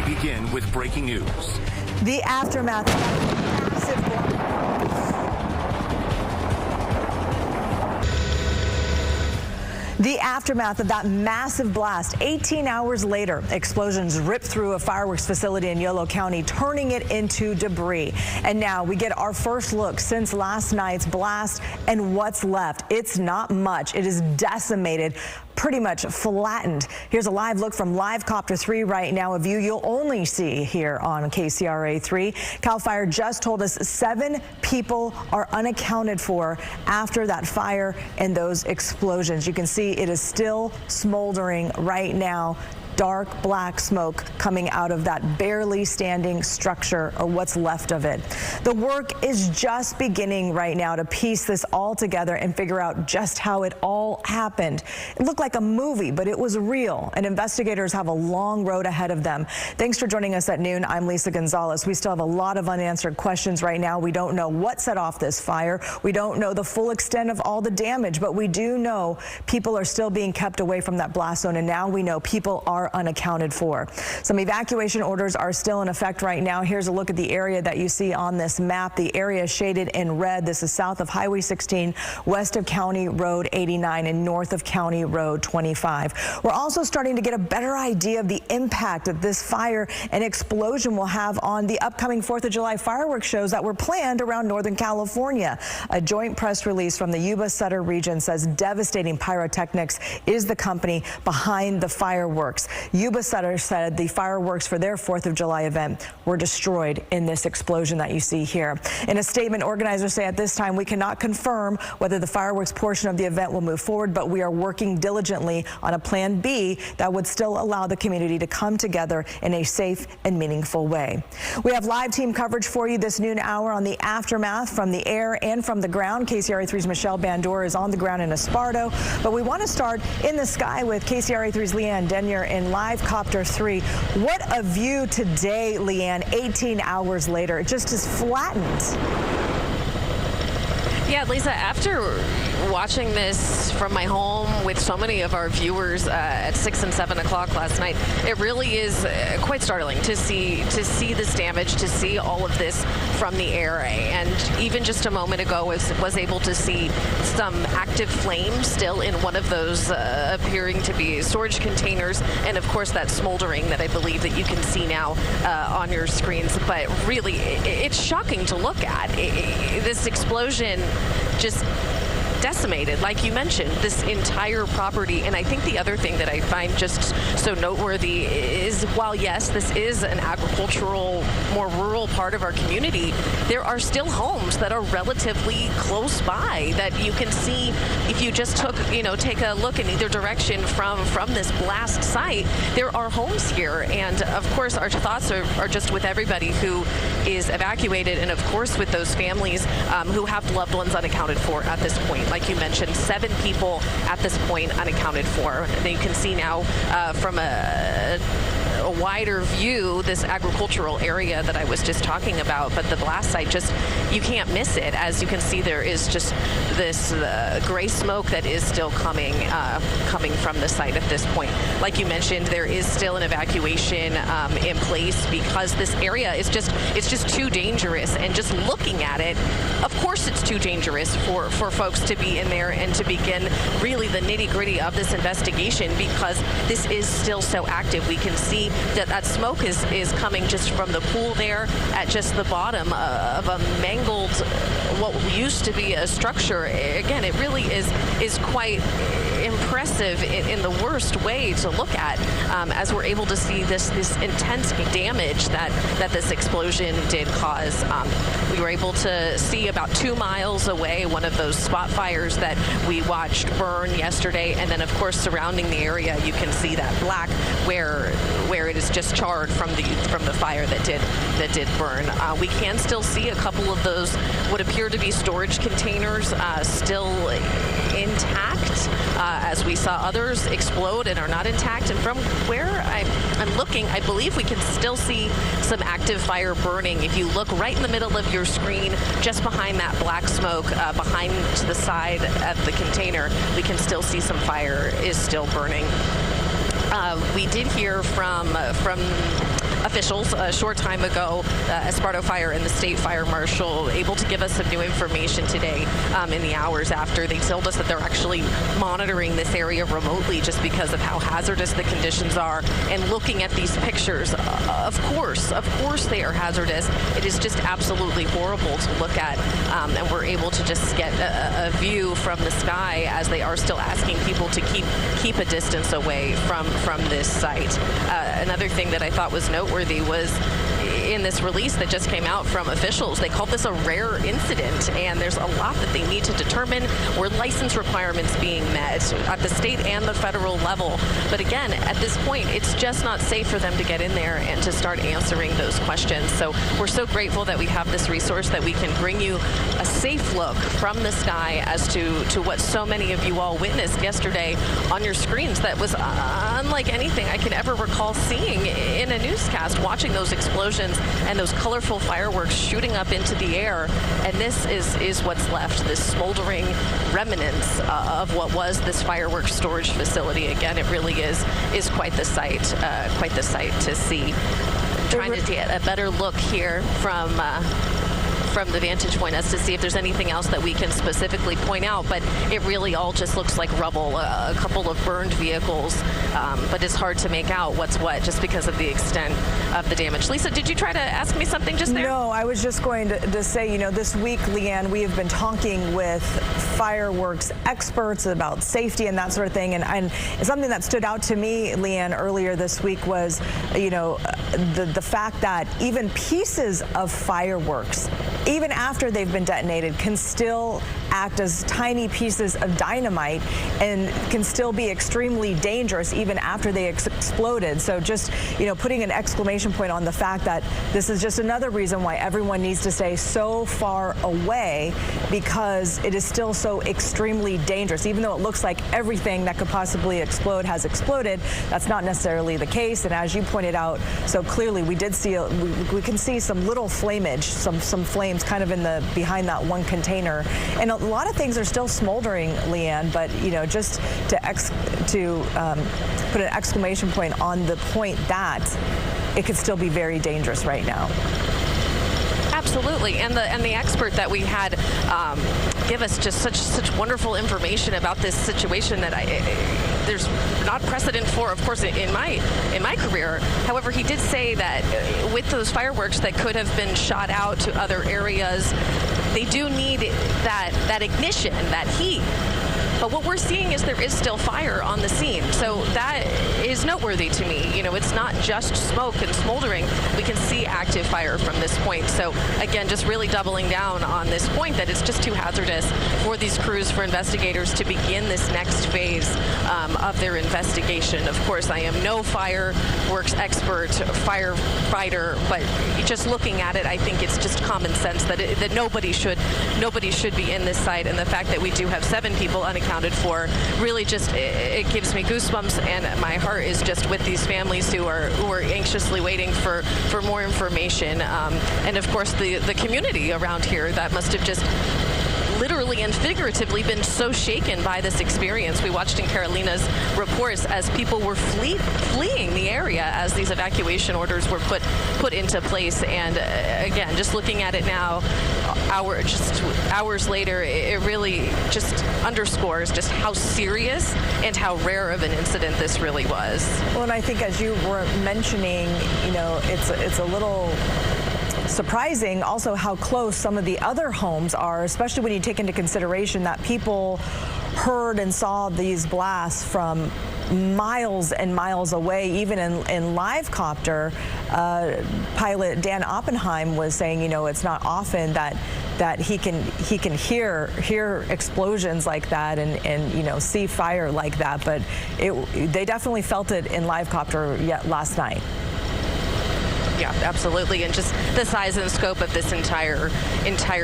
We begin with breaking news. The aftermath of that massive blast. The aftermath of that massive blast. 18 hours later, explosions ripped through a fireworks facility in Yolo County, turning it into debris. And now we get our first look since last night's blast and what's left. It's not much. It is decimated, pretty much flattened. Here's a live look from Live Copter 3 right now, a view you'll only see here on KCRA 3. CAL FIRE just told us 7 people are unaccounted for after that fire and those explosions. You can see it is still smoldering right now. Dark black smoke coming out of that barely standing structure, or what's left of it. The work is just beginning right now to piece this all together and figure out just how it all happened. It looked like a movie, but it was real, and investigators have a long road ahead of them. Thanks for joining us at noon. I'm Lisa Gonzalez. We still have a lot of unanswered questions right now. We don't know what set off this fire. We don't know the full extent of all the damage, but we do know people are still being kept away from that blast zone, and now we know people are unaccounted for. Some evacuation orders are still in effect right now. Here's a look at the area that you see on this map. The area shaded in red. This is south of Highway 16, west of County Road 89, and north of County Road 25. We're also starting to get a better idea of the impact that this fire and explosion will have on the upcoming 4th of July fireworks shows that were planned around Northern California. A joint press release from the Yuba-Sutter region says devastating pyrotechnics is the company behind the fireworks. Yuba-Sutter said the fireworks for their 4th of July event were destroyed in this explosion that you see here. In a statement, organizers say at this time we cannot confirm whether the fireworks portion of the event will move forward, but we are working diligently on a plan B that would still allow the community to come together in a safe and meaningful way. We have live team coverage for you this noon hour on the aftermath from the air and from the ground. KCRA 3's Michelle Bandor is on the ground in Esparto, but we want to start in the sky with KCRA 3's Leanne Denyer in Live Copter 3. What a view today, Leanne, 18 hours later. It just is flattened. Yeah, Lisa, after watching this from my home with so many of our viewers at 6 and 7 o'clock last night, it really is quite startling to see this damage, to see all of this from the air. And even just a moment ago was able to see some active flames still in one of those appearing to be storage containers, and of course that smoldering that I believe that you can see now on your screens. But really, it's shocking to look at. This explosion just decimated, like you mentioned, this entire property. And I think the other thing that I find just so noteworthy is, while yes, this is an agricultural, more rural part of our community, there are still homes that are relatively close by that you can see if you just take a look in either direction from this blast site. There are homes here, and of course our thoughts are just with everybody who is evacuated, and of course with those families who have loved ones unaccounted for at this point. Like you mentioned, 7 people at this point unaccounted for. And you can see now from a wider view this agricultural area that I was just talking about, but the blast site, just, you can't miss it. As you can see, there is just this gray smoke that is still coming from the site at this point. Like you mentioned, there is still an evacuation in place because this area is just too dangerous. And just looking at it, of course it's too dangerous for folks to be in there and to begin really the nitty-gritty of this investigation, because this is still so active. We can see that smoke is coming just from the pool there at just the bottom of a mangled, what used to be a structure. Again, it really is quite impressive in the worst way to look at, as we're able to see this intense damage that this explosion did cause. We were able to see about 2 miles away one of those spot fires that we watched burn yesterday, and then of course surrounding the area you can see that black where it is just charred from the fire that did burn. We can still see a couple of those what appear to be storage containers still intact, as we saw others explode and are not intact. And from where I'm looking, I believe we can still see some active fire burning. If you look right in the middle of your screen, just behind that black smoke, behind to the side of the container, we can still see some fire is still burning. We did hear from a officials a short time ago, Esparto Fire and the State Fire Marshal, able to give us some new information today in the hours after. They told us that they're actually monitoring this area remotely just because of how hazardous the conditions are. And looking at these pictures, of course they are hazardous. It is just absolutely horrible to look at. And we're able to just get a view from the sky as they are still asking people to keep a distance away from this site. Another thing that I thought was noteworthy was in this release that just came out from officials, they called this a rare incident, and there's a lot that they need to determine. Were license requirements being met at the state and the federal level? But again, at this point, it's just not safe for them to get in there and to start answering those questions. So we're so grateful that we have this resource, that we can bring you a safe look from the sky as to what so many of you all witnessed yesterday on your screens. That was unlike anything I can ever recall seeing in a newscast, watching those explosions and those colorful fireworks shooting up into the air. And this is what's left, this smoldering remnants of what was this fireworks storage facility. Again, it really is quite the sight to see. Trying to get a better look here from the vantage point as to see if there's anything else that we can specifically point out, but it really all just looks like rubble, a couple of burned vehicles, but it's hard to make out what's what just because of the extent of the damage. Lisa, did you try to ask me something just there? No, I was just going to say, this week, Leanne, we have been talking with fireworks experts about safety and that sort of thing, and something that stood out to me, Leanne, earlier this week was, the fact that even pieces of fireworks, even after they've been detonated, can still act as tiny pieces of dynamite and can still be extremely dangerous even after they exploded. So just, putting an exclamation point on the fact that this is just another reason why everyone needs to stay so far away, because it is still so extremely dangerous. Even though it looks like everything that could possibly explode has exploded, that's not necessarily the case. And as you pointed out so clearly, we did see, we can see some little flamage, some flames kind of behind that one container. And a lot of things are still smoldering, Leanne, but just to put an exclamation point on the point that it could still be very dangerous right now. Absolutely, and the expert that we had give us just such wonderful information about this situation that there's not precedent for, of course, in my career. However, he did say that with those fireworks that could have been shot out to other areas, they do need that ignition, that heat. But what we're seeing is there is still fire on the scene. So that is noteworthy to me. It's not just smoke and smoldering. We can see active fire from this point. So again, just really doubling down on this point that it's just too hazardous for these crews, for investigators to begin this next phase of their investigation. Of course, I am no fireworks expert, firefighter, but just looking at it, I think it's just common sense that nobody should be in this site. And the fact that we do have 7 people unaccounted for really just, it gives me goosebumps, and my heart is just with these families who are anxiously waiting for more information. And of course the community around here that must have just literally and figuratively been so shaken by this experience. We watched in Carolina's reports as people were fleeing the area as these evacuation orders were put into place. And again, just looking at it now, hours later, it really just underscores just how serious and how rare of an incident this really was. Well, and I think as you were mentioning, it's a little surprising also how close some of the other homes are, especially when you take into consideration that people heard and saw these blasts from miles and miles away. Even in live copter, pilot Dan Oppenheim was saying, it's not often that he can hear explosions like that and see fire like that, but they definitely felt it in live copter last night. Yeah, absolutely. And just the size and scope of this entire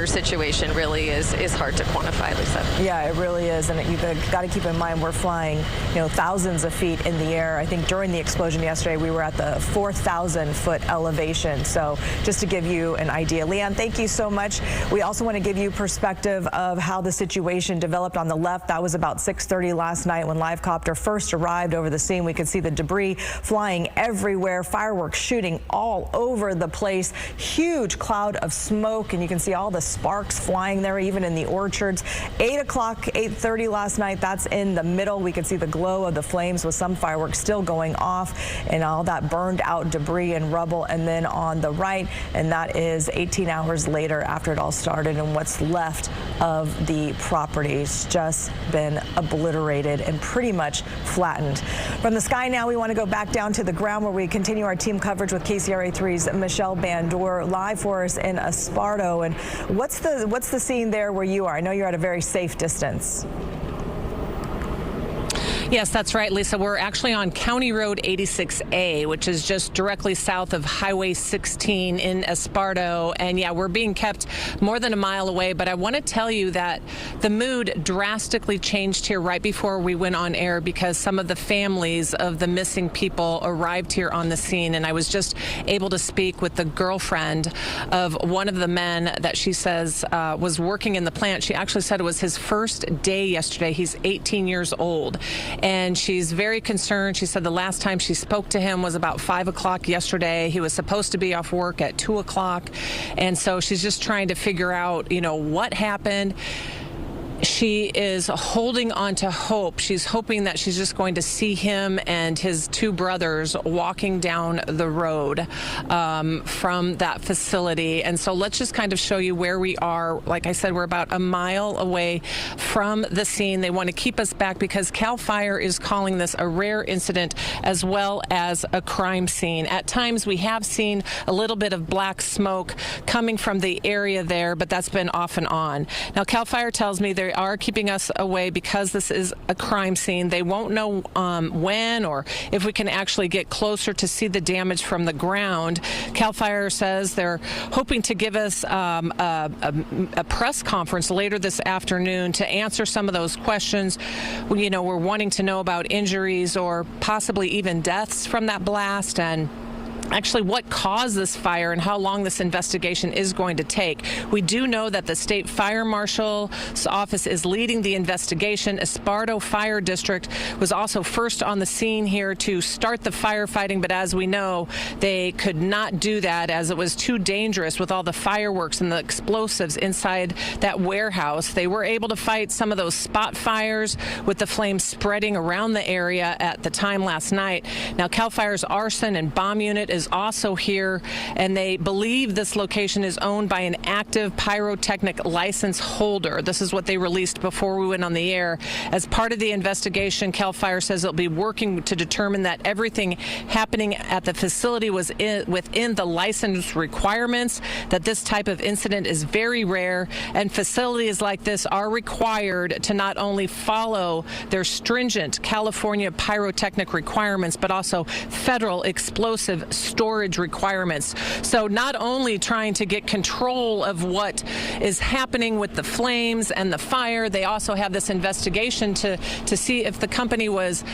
situation really is hard to quantify, Lisa. Yeah, it really is. And you've got to keep in mind we're flying, thousands of feet in the air. I think during the explosion yesterday, we were at the 4,000-foot elevation. So just to give you an idea. Leanne, thank you so much. We also want to give you perspective of how the situation developed on the left. That was about 6:30 last night when Live Copter first arrived over the scene. We could see the debris flying everywhere, fireworks shooting all over the place, huge cloud of smoke, and you can see all the sparks flying there, even in the orchards. 8 o'clock, 8:30 last night, that's in the middle. We could see the glow of the flames with some fireworks still going off and all that burned out debris and rubble. And then on the right, and that is 18 hours later after it all started, and what's left of the property's just been obliterated and pretty much flattened. From the sky now, we want to go back down to the ground where we continue our team coverage with KCRA3's Michelle Bandor live for us in Esparto. And what's the scene there where you are? I know you're at a very safe distance. Yes, that's right, Lisa. We're actually on County Road 86A, which is just directly south of Highway 16 in Esparto. And yeah, we're being kept more than a mile away. But I want to tell you that the mood drastically changed here right before we went on air because some of the families of the missing people arrived here on the scene. And I was just able to speak with the girlfriend of one of the men that she says was working in the plant. She actually said it was his first day yesterday. He's 18 years old. And she's very concerned. She said the last time she spoke to him was about 5 o'clock yesterday. He was supposed to be off work at 2 o'clock. And so she's just trying to figure out, what happened. She is holding on to hope. She's hoping that she's just going to see him and his two brothers walking down the road from that facility. And so let's just kind of show you where we are. Like I said, we're about a mile away from the scene. They want to keep us back because CAL FIRE is calling this a rare incident as well as a crime scene. At times we have seen a little bit of black smoke coming from the area there, but that's been off and on. Now, CAL FIRE tells me they are keeping us away because this is a crime scene. They won't know when or if we can actually get closer to see the damage from the ground. CAL FIRE says they're hoping to give us a press conference later this afternoon to answer some of those questions. We're wanting to know about injuries or possibly even deaths from that blast and actually what caused this fire and how long this investigation is going to take. We do know that the state fire marshal's office is leading the investigation. Esparto Fire District was also first on the scene here to start the firefighting, but as we know, they could not do that as it was too dangerous with all the fireworks and the explosives inside that warehouse. They were able to fight some of those spot fires with the flames spreading around the area at the time last night. Now, CAL FIRE's arson and bomb unit is also here, and they believe this location is owned by an active pyrotechnic license holder. This is what they released before we went on the air. As part of the investigation, CAL FIRE says it'll be working to determine that everything happening at the facility was within the license requirements, that this type of incident is very rare, and facilities like this are required to not only follow their stringent California pyrotechnic requirements, but also federal explosive storage requirements. So not only trying to get control of what is happening with the flames and the fire, they also have this investigation to see if the company was,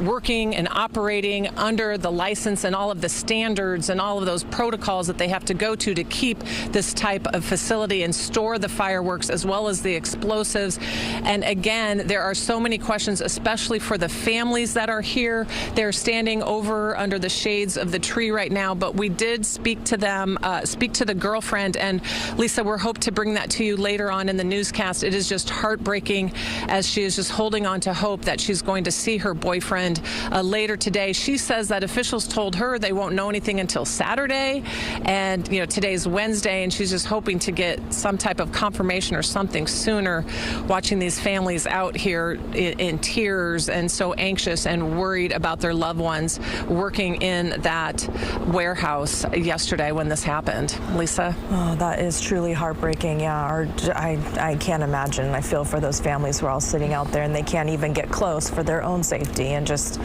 working and operating under the license and all of the standards and all of those protocols that they have to go to keep this type of facility and store the fireworks as well as the explosives. And again, there are so many questions, especially for the families that are here. They're standing over under the shades of the tree right now, but we did speak to them, speak to the girlfriend, and Lisa, we're hoping to bring that to you later on in the newscast. It is just heartbreaking as she is just holding on to hope that she's going to see her boyfriend later today. She says that officials told her they won't know anything until Saturday, and today's Wednesday, and she's just hoping to get some type of confirmation or something sooner. Watching these families out here in tears and so anxious and worried about their loved ones working in that warehouse yesterday when this happened. Lisa? Oh, that is truly heartbreaking. Yeah, I can't imagine. I feel for those families who are all sitting out there and they can't even get close for their own safety, and just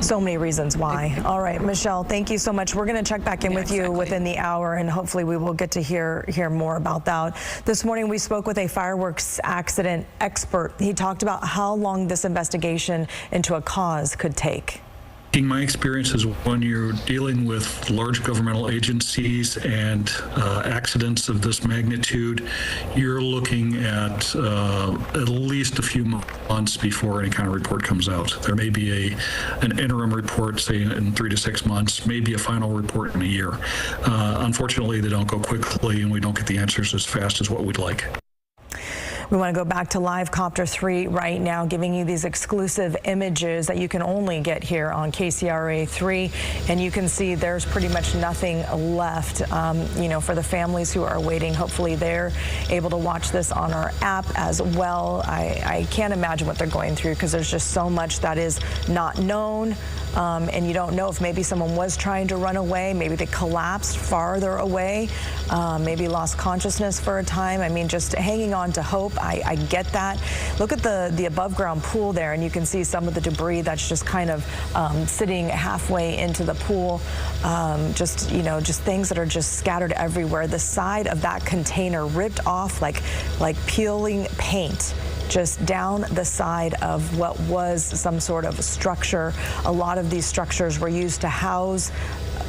So many reasons why. All right, Michelle, thank you so much. We're going to check back in with you within the hour, and hopefully we will get to hear more about that. This morning we spoke with a fireworks accident expert. He talked about how long this investigation into a cause could take. In my experience is when you're dealing with large governmental agencies and accidents of this magnitude, you're looking at least a few months before any kind of report comes out. There may be an interim report, say in 3 to 6 months, maybe a final report in a year. Unfortunately, they don't go quickly, and we don't get the answers as fast as what we'd like. We want to go back to Live Copter 3 right now, giving you these exclusive images that you can only get here on KCRA 3. And you can see there's pretty much nothing left, for the families who are waiting. Hopefully they're able to watch this on our app as well. I can't imagine what they're going through, because there's just so much that is not known. And you don't know if maybe someone was trying to run away, maybe they collapsed farther away, maybe lost consciousness for a time. I mean, just hanging on to hope. I get that. Look at the above ground pool there, and you can see some of the debris that's just kind of sitting halfway into the pool. Just things that are just scattered everywhere. The side of that container ripped off like peeling paint, just down the side of what was some sort of structure. A lot of these structures were used to house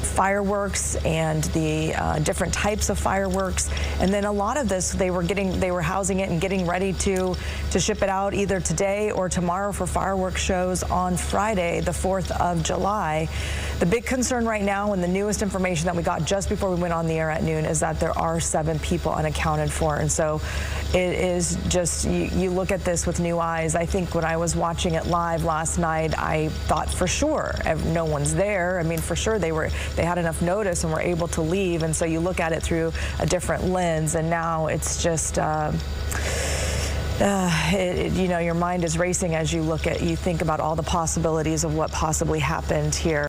fireworks and the different types of fireworks, and then a lot of this they were housing it and getting ready to ship it out either today or tomorrow for fireworks shows on Friday, the 4th of July. The big concern right now, and the newest information that we got just before we went on the air at noon, is that there are 7 people unaccounted for, and so it is just, you look at this with new eyes. I think when I was watching it live last night, I thought for sure no one's there. I mean, for sure they had enough notice and were able to leave, and so you look at it through a different lens, and now it's just your mind is racing as you think about all the possibilities of what possibly happened here.